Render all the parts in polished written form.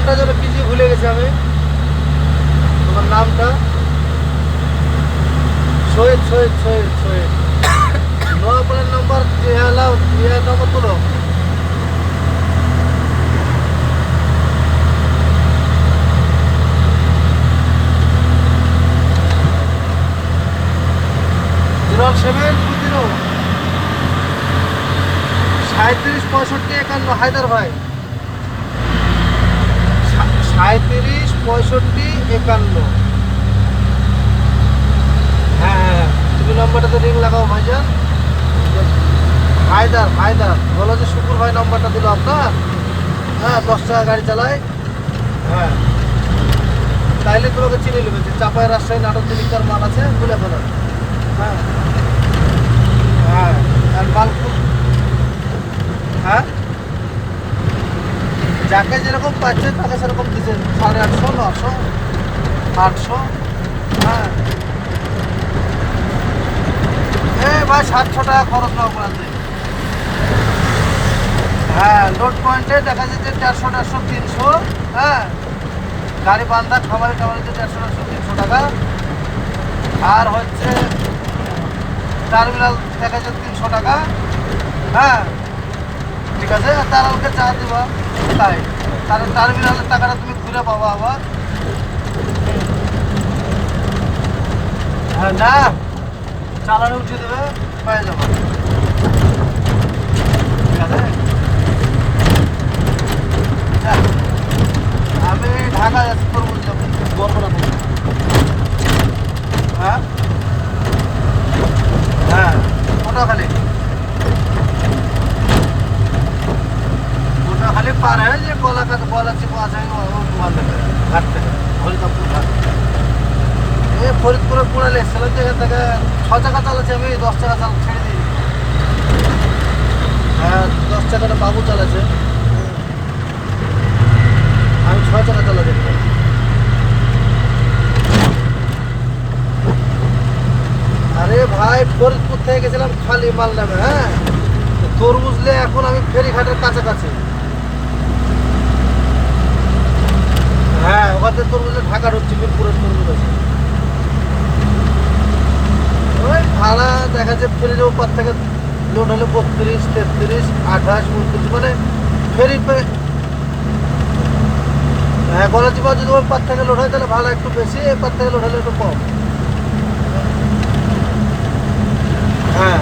নামটা যেন কি যে ভুলে গেছি আমি, তোমার নামটা? শহীদ শহীদ শহীদ শহীদ। নোয়াপাড়ার নম্বর নম্বর তুলো। জিরো 3765 হায়দার ভাই। 3765 হ্যাঁ, তুমি নম্বরটাতে রিং লাগাও ভাইজান। হায়দার হায়দার বলো যে শুকুর ভাই নম্বরটা দিল আপনার। হ্যাঁ, 10 টাকা গাড়ি চালায়। হ্যাঁ, তাইলে তোমাকে চিনে নেবে যে চাপায় রাজশাহী নাটক দিদিকার মাল আছে, খুলে ফেলো। হ্যাঁ হ্যাঁ, আর মালকুল। হ্যাঁ, যাকে যেরকম পাচ্ছে তাকে সেরকম দিচ্ছে। 850, 900, 800। হ্যাঁ, ভাই 700 টাকা খরচ না আপনাদের। হ্যাঁ, লোড পয়েন্টে দেখা যাচ্ছে 400, 300। হ্যাঁ, গাড়ি বান্ধা খাবারে টাবারিতে 400, 300 টাকা। আর হচ্ছে টার্মিনাল দেখা যাচ্ছে 300 টাকা। হ্যাঁ, ঠিক আছে, তার আমাকে চা দিবা তাই। তাহলে টার্মিনালের টাকাটা তুমি ঘুরে পাবো আবার। হ্যাঁ, না চালানে উঠিয়ে দেবে, পেয়ে যাবো। ঠিক আছে, আমি ঢাকা যাচ্ছি তরমুজ যাবো, বরবরা থেকে। হ্যাঁ হ্যাঁ, পটুয়াখালী। পটুয়াখালী পার হয়ে যে কলাকাতা বলাচিপো আছে ওখান থেকে, ঘাট থেকে, হরিদাপুর ঘাট। ফরিদপুরের পুরালে এসেছিলাম, যেখান থেকে 6 টাকা চালাচ্ছি আমি, 10 টাকা ছেড়ে দিই। হ্যাঁ, 10 টাকাটা বাবু চালাচ্ছে, আমি 6 টাকা চালাচ্ছি। আরে ভাই, ফরিদপুর থেকে গেছিলাম খালি মাল নামে। হ্যাঁ, তরমুজ নিয়ে এখন আমি ফেরিঘাটের কাছাকাছি। হ্যাঁ, ওখান থেকে তরমুজে ঢাকা ঢুকছি, মিরপুরের তরমুজ আছে। ওই ভাড়া দেখা যায় ফেরি যাবো পার থেকে লোড হলে 32, 33, 28, 29, মানে ফেরি। হ্যাঁ, গলাচিপা যদি ওই পার থেকে লোড হয় তাহলে ভাড়া একটু বেশি, এই পার থেকে লোড হলে একটু কম। হ্যাঁ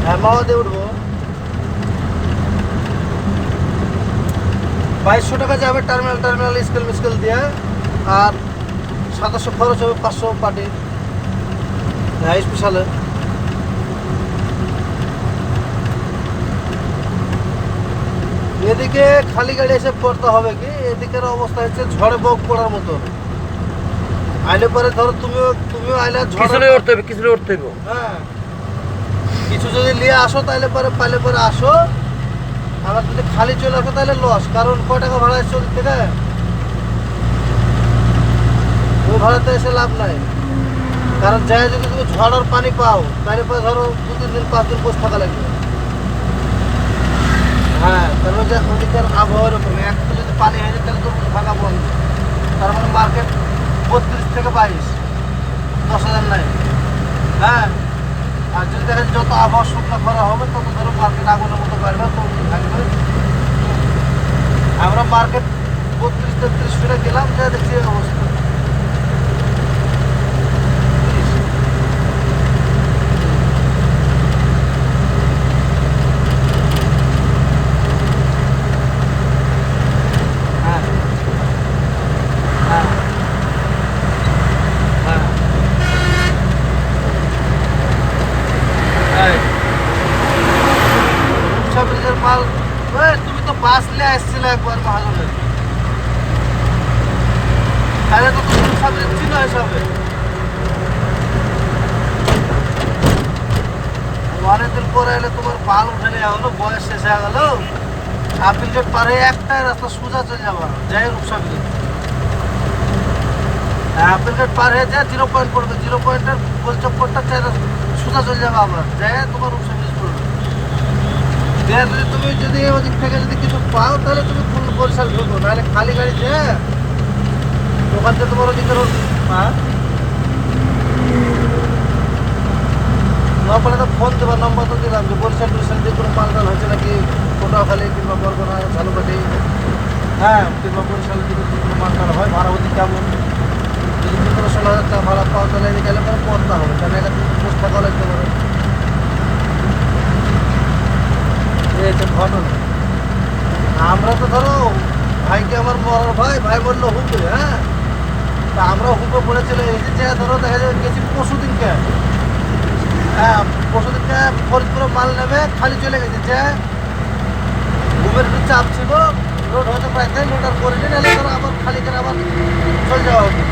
হ্যাঁ, মাওয়া দিয়ে উঠবো। 2200 টাকা যাবে টার্মিনাল স্কেল মিস্কেল দিয়ে। আর 2700 খরচ হবে, 500 পার্টি। হ্যাঁ, স্পেশালে। এদিকে খালি গাড়ি এসে পড়তে হবে কি, এদিকের অবস্থা হচ্ছে ঝড়ে বক পড়ার মতো। আইলে পরে ধরো তুমিও আইলে পিছনে উঠতে হবে, পিছনে উঠতে হবে। হ্যাঁ, কিছু যদি নিয়ে আসো তাহলে পাইলে পরে আসো। আবার যদি খালি চলে আসো তাহলে লস, কারণ কয় টাকা ভাড়া এসছো ওদিক থেকে, ওই ভাড়াতে এসে লাভ নাই। কারণ যাই যদি তুমি ঝড় আর পানি পাও তাহলে পরে ধরো 2-3 দিন 5 দিন বসে থাকা লাগবে। হ্যাঁ, কারণ ওদিকের আবহাওয়া এরকম, একটু যদি পানি হয়ে যায় তাহলে তো ভাঙা বন্ধ। তার মানে মার্কেট 32 থেকে 22, 10,000 নাই। হ্যাঁ, আর যদি দেখেন যত আবহাওয়া শুকনো করা হবে তত ধরো মার্কেট আগুনের মতো বাড়বে, তো থাকবে। আমরা মার্কেট 32-33 ফিরে গেলাম, যা দেখছি অবস্থা। হ্যাঁ হ্যাঁ হ্যাঁ, রূপসা ব্রিজের মাল। তুমি তো বাস নিয়ে আসছিলে একবার মহাজনের, তাহলে তো তুমি রূপসা ব্রিজ ছিল হিসাবে। অনেকদিন পরে এলে তোমার পাল উঠে নেওয়া হলো, বয়স শেষ হয়ে গেল। আপিল গেট পার হয়ে একটাই রাস্তা সোজা চলে যাবা, যাই রূপসা ব্রিজ। আপিল গেট পার হয়ে যায় 0 পয়েন্ট পড়বে, 0 পয়েন্টের গোল চক্করটা সোজা চলে যাবে, আবার যাই তোমার রূপসা ব্রিজ পড়বে। দিয়ে যদি তুমি যদি ওদিক থেকে যদি কিছু পাও তাহলে তুমি ফুল বরিশাল ঢুকো, নাহলে খালি গাড়িতে ওখান থেকে তোমার ওদিকে নপালে তো ফোন দেবার নম্বর তো দিলাম যে বরিশাল টরিশাল যে কোনো মালটাল হয়েছে নাকি পটুয়াখালী কিংবা বরগুনা ঝালুকাঠি, হ্যাঁ, কিংবা বরিশালের দিকে যে কোনো মালটাল হয় ভাড়া ওদিক কেমন, যদি 15-16 হাজার টাকা ভাড়া পাও তাহলে এদিকে গেলে পরে পড়তে হবে, কারণ এখান থেকে পোস্ট টাকা লাগতে পারে। এই হচ্ছে ঘটনা। আমরা তো ধরো ভাইকে আমার মরার ভাই বললো হুপে, হ্যাঁ, তা আমরা হুপে পড়ে চলে এসেছি, ধরো দেখা যাবে গেছি পরশুদিনকে, হ্যাঁ, পরশুদিনকে ফরিদপুরে মাল নেবে খালি চলে গেছে, যে ঘুমের একটু চাপ ছিল, রোড হয়তো প্রায় তাই লোডার করে নিয়ে নাহলে ধরো আবার খালি করে আবার চলে যাওয়া হতো।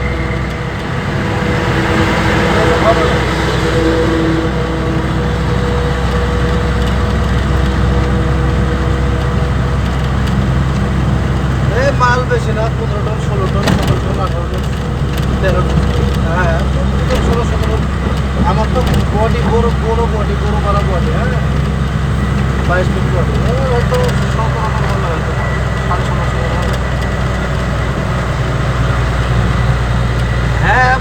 এই মাল বেশি না, 15 ton 16 ton 17 ton 18 ton 13 ton, হ্যাঁ 16-17 টন। আমার তো বডি বড় বডি বড় মারা বডি, হ্যাঁ 22 টন বডি, হয়তো 17 টন হলে হয়তো 16.5 হ্যাঁ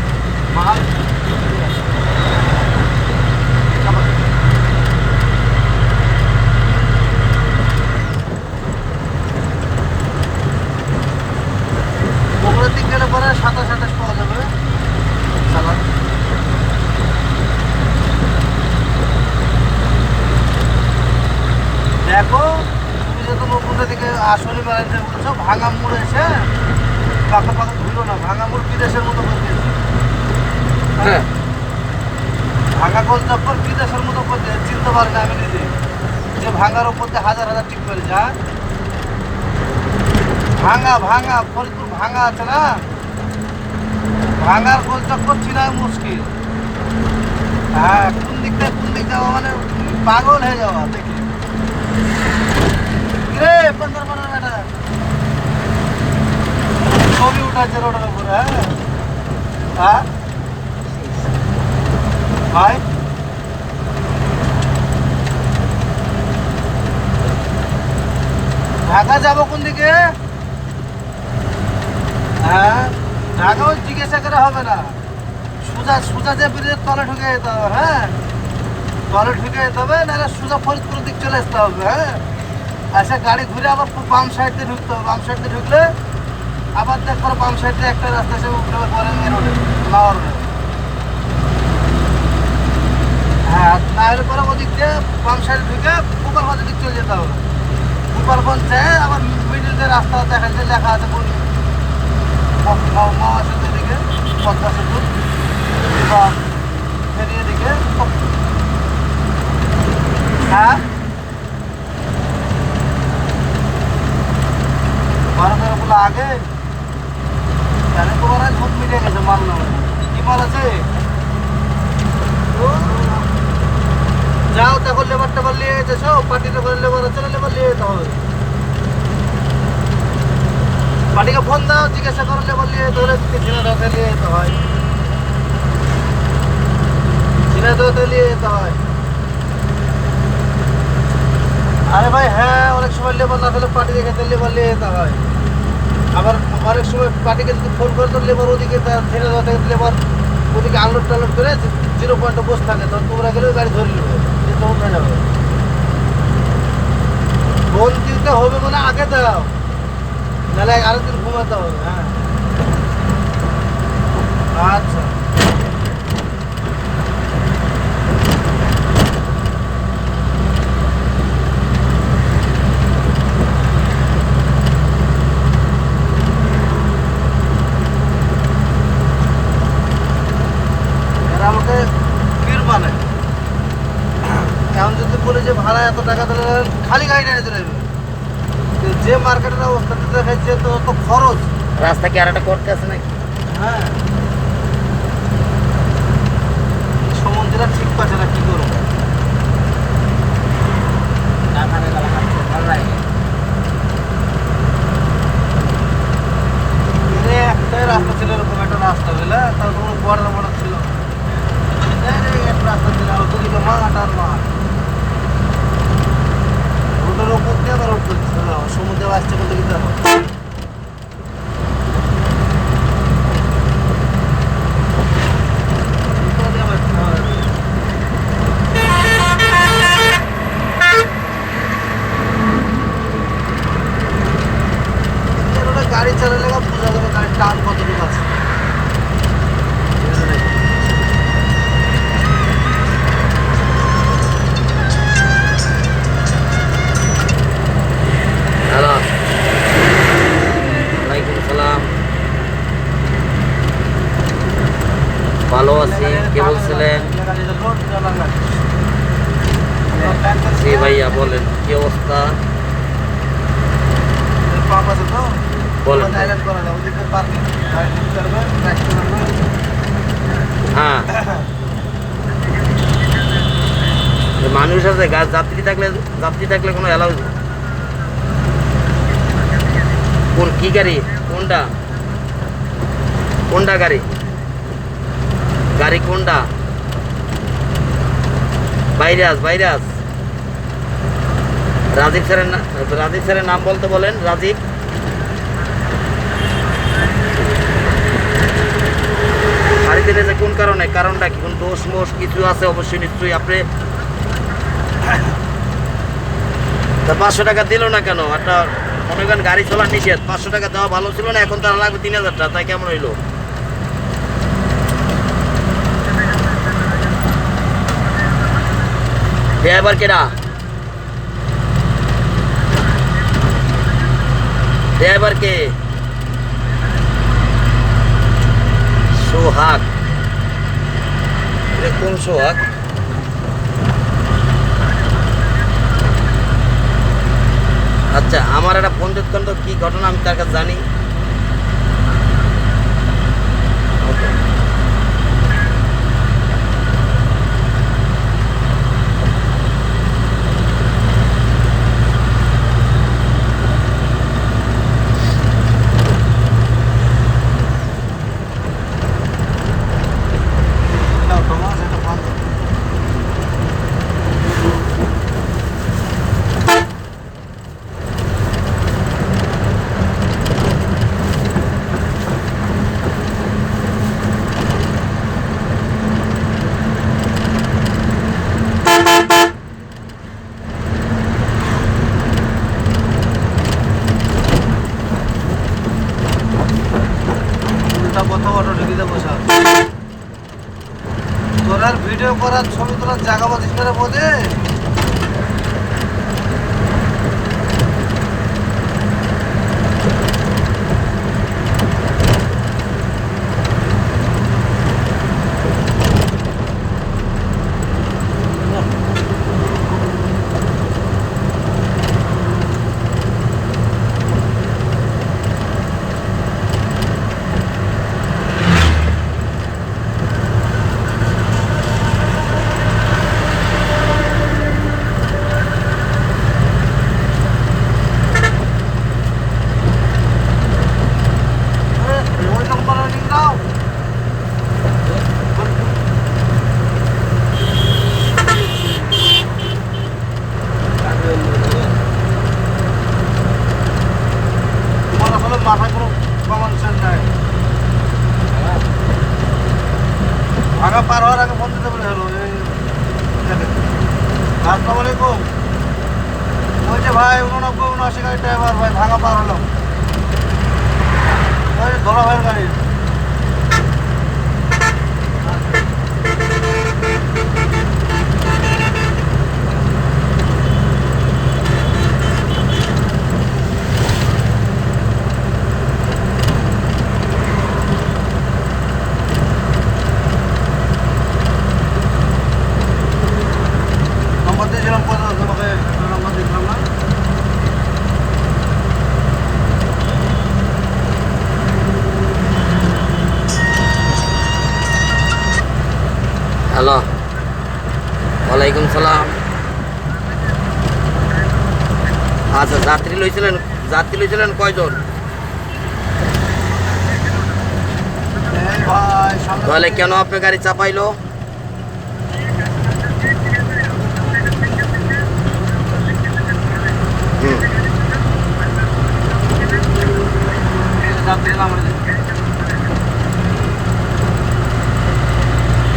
মাল বগুড়ার দিক গেলে পরে 27-28 পাওয়া যাবে চালান। দেখো তুমি যেহেতু বগুড়ার দিকে আসলে বেড়াইতে বলছো, ভাঙা মোড় এসে পাকা ঘুরো না, ভাঙা মোড় বিদেশের মতো করে দিয়েছে, হ্যাঁ ভাঙা গোল চক্কর বিদেশের মতো করে দিয়েছে, চিনতে পারি না আমি নিজে, যে ভাঙার ওপর দিয়ে হাজার হাজার টিপ করে যা ভাঙা ফরিদপুর ভাঙা আছে না, ভাঙার গোল চক্কর চিনাই মুশকিল, হ্যাঁ কোন দিক থেকে কোন দিক যাওয়া মানে পাগল হয়ে যাওয়া দেখি রে পনেরো বেটা ছবি উঠাচ্ছে রোডের উপরে, হ্যাঁ ভাই ঢাকা যাবো কোন দিকে, হ্যাঁ ঢাকাও জিজ্ঞাসা করে হবে না, সোজা যে ব্রিজের তলে ঢুকে যেতে হবে, হ্যাঁ তলে ঢুকে যেতে হবে, নাহলে সোজা ফরিদপুরের দিক চলে আসতে হবে, হ্যাঁ আচ্ছা গাড়ি ঘুরে আবার বাম সাইড দিয়ে ঢুকতে হবে, বাম সাইড দিয়ে ঢুকলে আবার দেখবার বাম সাইড দিয়ে একটা রাস্তা সে উঠে পরে রোডে লাওয়ার রোডে, হ্যাঁ তাহলে পরে ওদিক দিয়ে বাম সাইডে ঢুকে গোপালগঞ্জের দিক চলে যেতে হবে, গোপালগঞ্জ যায় আবার মিডিল যে রাস্তা দেখা যায় লেখা আছে মাওয়া সেতুর দিকে পদ্মা সেতু বা ফেরিয়ে দিকে, হ্যাঁ 12-13 আগে তাহলে তোমার আজ খুব মিলে গেছে মাল না, কি মাল আছে যাও দেখো, লেবার টেবার নিয়ে যেছো, পার্টিতে করে লেবার আছে না, লেবার নিয়ে যেতে হবে, পার্টিকে ফোন দাও জিজ্ঞাসা করো লেবার নিয়ে যেতে হলে ঝিনাইদহতে নিয়ে যেতে হয়, ঝিনাইদহতে নিয়ে যেতে হয়। আরে ভাই হ্যাঁ অনেক সময় লেবার না থাকলে পার্টি দেখে লেবার নিয়ে যেতে হয়, আবার অনেক সময় পার্টিকে যদি ফোন করে তো লেবার ওদিকে ঝিনাইদহ থেকে লেবার ওদিকে আনলোড টানলোড করে 0 পয়েন্টে বসে থাকে, তখন তোমরা গেলেও গাড়ি ধরে নেবে, যেতে হয়ে যাবে, ফোন দিতে হবে মানে আগে দাও, নাহলে আরেকদিন ঘুমাতে হবে, হ্যাঁ আচ্ছা আমাকে ফির মানে এখন যদি বলে যে ভাড়া এত টাকা দিলে খালি গাড়িটা নিয়ে চলে যাবে, যে মার্কেটের অবস্থা দেখাচ্ছে তো খরচ, রাস্তা কি আর একটা করতে আছে নাকি, হ্যাঁ সমুদ্রটা ঠিক পাচ্ছে না, কি করবো একটাই রাস্তা ছিল, এরকম একটা রাস্তা বুঝলে, তার কোনো বড় ছিল একটা রাস্তা ছিল, ওদিকে মাঠ আর মাঠ, বলেন জি ভাইয়া বলেন কি অবস্থা বলেন হ্যাঁ মানুষ আছে যাত্রী থাকলে কোনো অ্যালাউ কোন কি গাড়ি কোনটা কোনটা গাড়ি গাড়ি কোনটা ভাইরাস রাজীব স্যারের নাম বলতে বলেন রাজীব গাড়িতে নিয়েছে কোন কারণে কারণটা কি কোন দোষ মোষ কিছু আছে অবশ্যই নিশ্চয়ই আপনি 500 টাকা দিল না কেন একটা মনে করেন গাড়ি চলা নিষেধ 500 টাকা দেওয়া ভালো ছিল না এখন তারা লাগবে 3000 টাকা তাই কেমন হইলো ড্রাইভার কেডা ড্রাইভার কে সোহাগ এটা কোন সোহাগ আচ্ছা আমার একটা পঞ্চায়েত কি ঘটনা আমি তার কাছে জানি তোরার ভিডিও করার ছবি তোলার জায়গা পাচ্ছিস না বোঝে মাথায় কোনো কমন সেন্স নাই ভাঙা পার হওয়ার আগে ফোন দিতে বলে হলো আসসালামু আলাইকুম ওই যে ভাই 89 গাড়ি ড্রাইভার ভাই ভাঙা পার হলো ওই ধরা ভাইয়ের গাড়ি হ্যালো ওয়ালাইকুম সালাম আচ্ছা যাত্রী লইছিলেন কয়জন তাহলে কেন আপনি গাড়ি চাপাইলো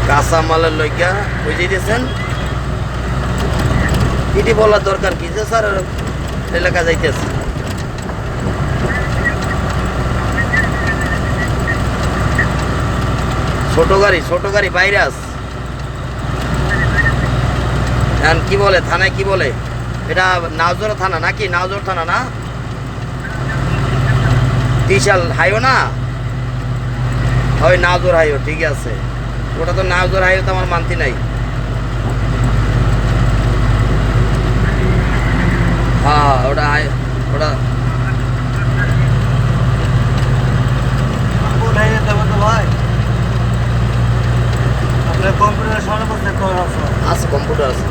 কাঁচা মালের লইকা বুঝিয়ে দিয়েছেন এটি বলার দরকার কি যে স্যার এলাকা যাইতেছে ছোট গাড়ি ভাইরাস এখন কি বলে থানায় কি বলে এটা নাওজোর থানা নাকি নাওজোর থানা না ত্রিশাল হাইও না ওই নাওজোর হাইও ঠিক আছে ওটা তো নাওজোর হাইওয়ে তো আমার মানতি নাই। হ্যাঁ ওটা ওটা কোন হাইওয়ে দেবো তো ভাই? আপনার কম্পিউটারের সামনে বসে আছে, কম্পিউটার আছে।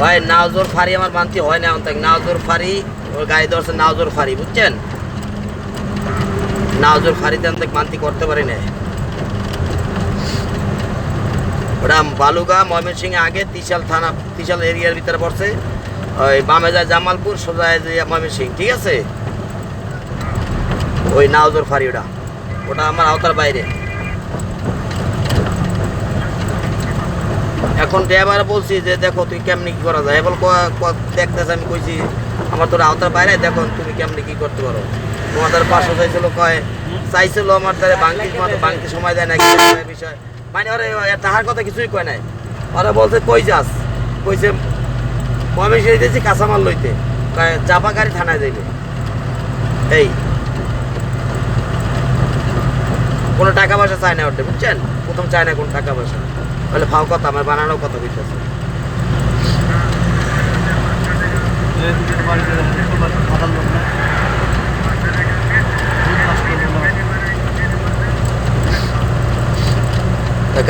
ভাই নাওজোর ফাঁড়ি আমার মানতে হয় না এখন থেকে। নাওজোর ফাঁড়ি ওর গাড়ি ধরছে নাওজোর ফাঁড়ি, বুঝছেন? নাওজোর ফাঁড়িতে আমি মানতি করতে পারি না। ওটা বালুগা ময়মনসিংহে আগে ত্রিশাল থানা, ত্রিশাল এরিয়ার ভিতরে পড়ছে। ওই বামে যায় জামালপুর, সোজা যায় ময়মনসিংহ, ঠিক আছে? ওই নাওজোর ফাঁড়ি ওটা, ওটা আমার আওতার বাইরে। এখন ড্রাইভার বলছি যে দেখো তুই কেমনি কি করা যায়, এবার দেখতেছে, আমি কইছি আমার তোর আওতার বাইরে, দেখো তুমি কেমনি কি করতে পারো। তোমাদের পাশে চাইছিল, চাইছিল আমার তাহলে বাংতি সময় দেয় না বিষয়, মানে ওরে তাহার কথা কিছুই কয় নাই। ওরা বলছে কই যাস, কইছে ময়মনসিংহ দিয়েছি কাঁচামাল লইতে, চাপা গাড়ি থানায় যাইবে। এই কোনো টাকা পয়সা চায় না ওটা, বুঝছেন? প্রথম চায় না কোনো টাকা পয়সা, বলে ফাও কথা, আমার বানানো কথা বুঝতেছে।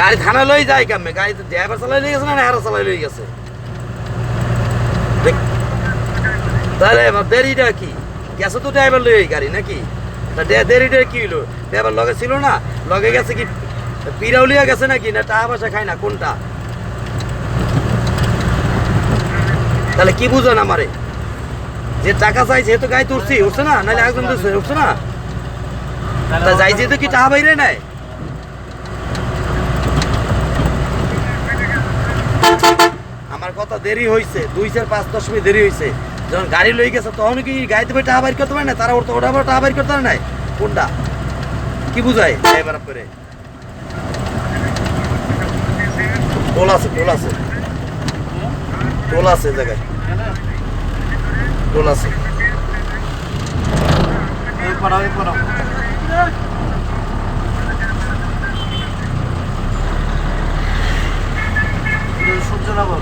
গাড়ি থানা লই যায় কেমনে? গাড়ি তো ড্রাইভার চালাই লই গেছে না হেরা চালাই লই গেছে? তাহলে এবার দেরিটা কি? গেছে তো ড্রাইভার লই গাড়ি নাকি? তা দেরিটা কি হলো? ড্রাইভার লগে ছিল না, লগে গেছে কি পিরাউলিয়া গেছে নাকি, না টাকা পয়সা খায় না, কোনটা? তাহলে কি বুঝেন আমারে? যে টাকা চাইছে তো গাড়ি উঠছি, উঠছে না? নাহলে একজন উঠছে না? তা যাইছে তো কি টাকা বাইরে নাই? আমার কথা দেরি হয়েছে, 2-4-5-10 মিনিট দেরি হয়েছে। যখন গাড়ি লই গেছে তখন কি গাড়িতে বই টাকা বাইর করতে পারে না? তারা ওটা আবার টাকা বাইর করতে পারে নাই, কোনটা? কি বুঝায় ড্রাইভার করে? টোল আছে, টোল আছে, টোল আছে, জায়গায় টোল আছে। সূর্যনগর